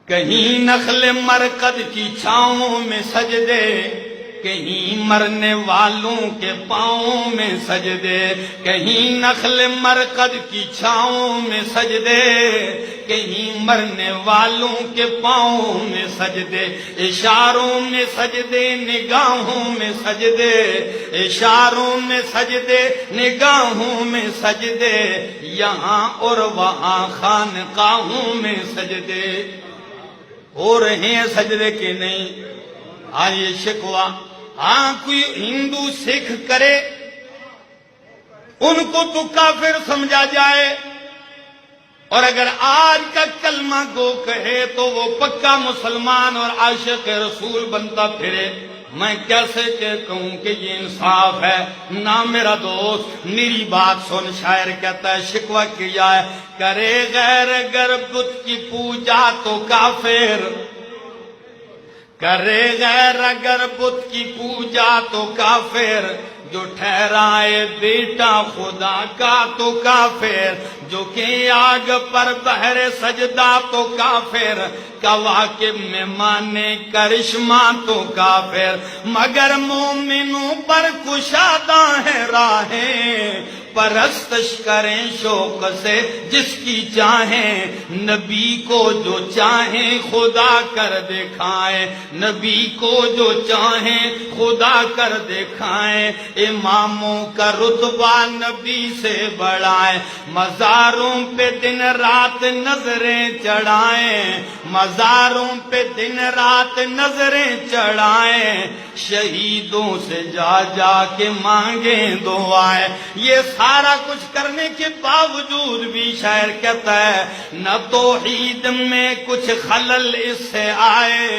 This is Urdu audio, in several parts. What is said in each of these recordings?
کہیں نخل مرقد کی چھاؤں میں سجدے، کہیں مرنے والوں کے پاؤں میں سجدے، کہیں نخل مرقد کی چھاؤں میں سجدے، کہیں مرنے والوں کے پاؤں میں سجدے، اشاروں میں سجدے نگاہوں میں سجدے، اشاروں میں سجدے نگاہوں میں سجدے، یہاں اور وہاں خانقاہوں میں سجدے۔ ہو رہے ہیں سجدے کے نہیں؟ آج یہ شکوہ کوئی ہندو سکھ کرے ان کو تو کافر سمجھا جائے، اور اگر آج کا کلمہ گو کہے تو وہ پکا مسلمان اور عاشق رسول بنتا پھرے۔ میں کیسے کہوں کہ یہ انصاف ہے؟ نہ میرا دوست، میری بات سن، شاعر کہتا ہے شکوہ کیا ہے، کرے غیر اگر بت کی پوجا تو کافر، کرے غیر اگر بت کی پوجا تو کافر، جو ٹھہرائے بیٹا خدا کا تو کافر، جو کہ آگ پر بہر سجدہ تو کافر، کواکب میں مانے کرشمہ تو کافر، مگر مومنوں پر کشادہ ہے راہیں، پرستش کریں شوق سے جس کی چاہیں، نبی کو جو چاہیں خدا کر دکھائیں، نبی کو جو چاہیں خدا کر دکھائیں، اماموں کا رتبہ نبی سے بڑھائیں، مزاروں پہ دن رات نظریں چڑھائیں، مزاروں پہ دن رات نظریں چڑھائیں، شہیدوں سے جا جا کے مانگیں دعائیں۔ یہ سارا کچھ کرنے کے باوجود بھی شاعر کہتا ہے نہ توحید میں کچھ خلل اس سے آئے،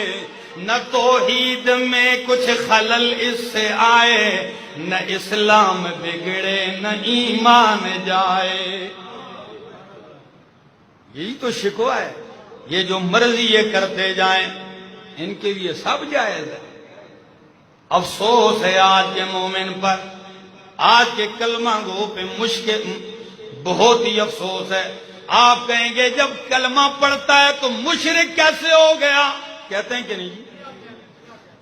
نہ توحید میں کچھ خلل اس سے آئے، نہ اسلام بگڑے نہ ایمان جائے۔ یہی تو شکوہ ہے۔ یہ جو مرضی یہ کرتے جائیں ان کے لیے سب جائز ہے۔ افسوس ہے آج کے مومن پر، آج کے کلمہ گو پہ مشکل، بہت ہی افسوس ہے۔ آپ کہیں گے جب کلمہ پڑھتا ہے تو مشرک کیسے ہو گیا؟ کہتے ہیں کہ نہیں؟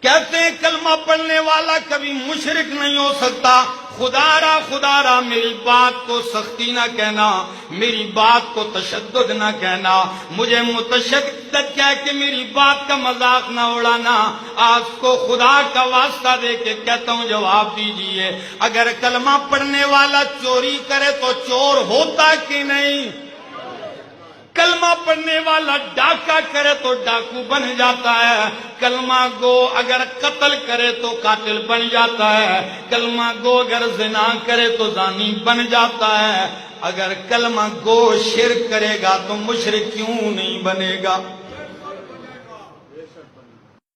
کہتے ہیں کلمہ پڑھنے والا کبھی مشرک نہیں ہو سکتا۔ خدا را میری بات کو سختی نہ کہنا، میری بات کو تشدد نہ کہنا، مجھے متشدد کہہ کے میری بات کا مذاق نہ اڑانا۔ آج کو خدا کا واسطہ دے کے کہتا ہوں جواب دیجئے، اگر کلمہ پڑھنے والا چوری کرے تو چور ہوتا کہ نہیں؟ کلمہ پڑھنے والا ڈاکہ کرے تو ڈاکو بن جاتا ہے، کلمہ گو اگر قتل کرے تو قاتل بن جاتا ہے، کلمہ گو اگر زنا کرے تو زانی بن جاتا ہے، اگر کلمہ گو شرک کرے گا تو مشرک کیوں نہیں بنے گا؟